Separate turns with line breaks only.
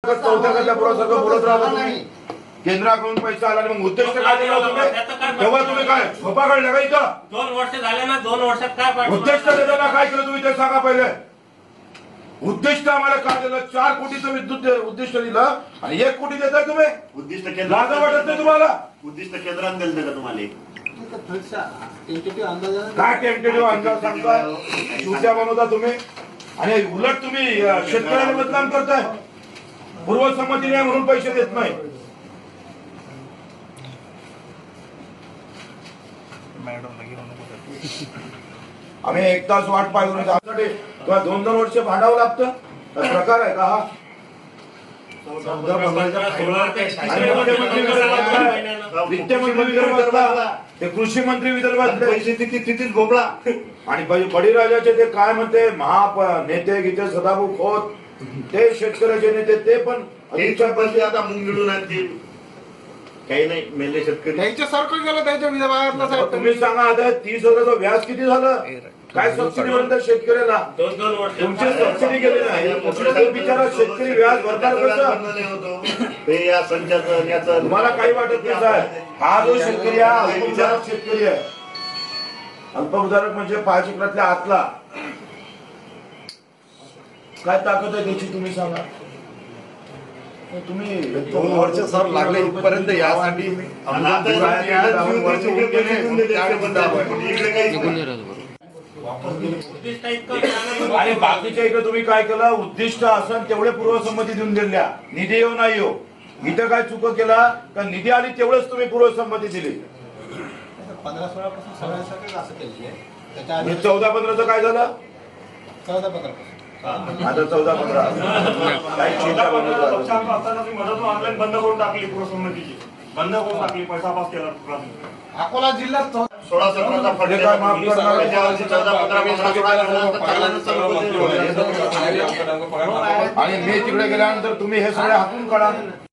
चौथ्या गल्ल्यापुरा सगळं बोलत राहता तुम्ही. केंद्राकडून पैसा आला मग उद्दिष्ट काय दिला तुम्ही? तेव्हा तुम्ही काय झोपा काढल्या का इथं?
2 वर्ष झाले ना. 2 वर्षात काय पाठवलं?
उद्दिष्ट देताना काय केलं तुम्ही ते सांगा पहिले. उद्दिष्ट आम्हाला काय दिलं? 4 कोटीचं विद्युत उद्दिष्ट दिलं आणि 1 कोटी देताय तुम्ही.
उद्दिष्ट
लाज वाटत नाही तुम्हाला?
उद्दिष्ट केंद्रात दिलं का तुम्हाला?
काय टेंटेटिव्ह अंदाज सांगताय? चुत्या बनवता तुम्ही आणि उलट तुम्ही शेतकऱ्यांना बदनाम करताय. पूर्वसंमती नाही म्हणून पैसे देत नाही. आम्ही 1 तास वाट पाहिजे त्यासाठी किंवा 2-2 वर्ष भांडावं लागतं. प्रकार आहे का हा? वित्तमंत्री विदर्भातला, ते कृषी मंत्री विदर्भात
पैसे तिथेच भोपळा
आणि बळीराजाचे ते काय म्हणते नेते गीते सदाभाऊ खोत, ते शेतकऱ्याचे नेते ते पण
पैसे आता मुंग मिळून आणतील. काही नाही मेले शेतकरी
त्यांच्यासारखं गेलं त्यांच्या विभागातला.
तुम्ही सांगा आता 30,000 व्याज किती झालं? काय सबसिडी म्हणतात शेतकऱ्याला?
2 वर्ष
तुमची सबसिडी गेली नाही. बिचारा शेतकरी व्याज भरणार कसं?
ते या संचाचं याचं
तुम्हाला काही वाटत नाही साहेब. हा जो शेतकरी आहे अल्पभूधारक शेतकरी आहे. अल्पभूधारक म्हणजे 5 एकरातल्या आतला. काय ताकद आहे त्याची तुम्ही सांगा. तुम्ही
2 वर्ष सर लागले इथपर्यंत यासाठी.
आणि बाकीच्या इकडे तुम्ही काय केलं? उद्दिष्ट असं तेवढे पूर्वसंमती देऊन दिल्या. निधी येऊ नाही येऊ. इथं काय चुक केला का? निधी आली तेवढेच तुम्ही पूर्वसंमती दिली.
15-16 पासून सगळ्यांसाठी असं केलेलं आहे.
14-15चं काय झालं?
14-15
आता 14-15 काही चिंता
मदत ऑनलाईन बंद करून टाकली. पूर्वसंमतीची बंद करून टाकली. पैसा पास केला.
अकोला जिल्ह्यात
16-17चा फटका
काय माफ करणार?
14-15
आणि मी तिकडे गेल्यानंतर तुम्ही हे सगळे हातून काढा.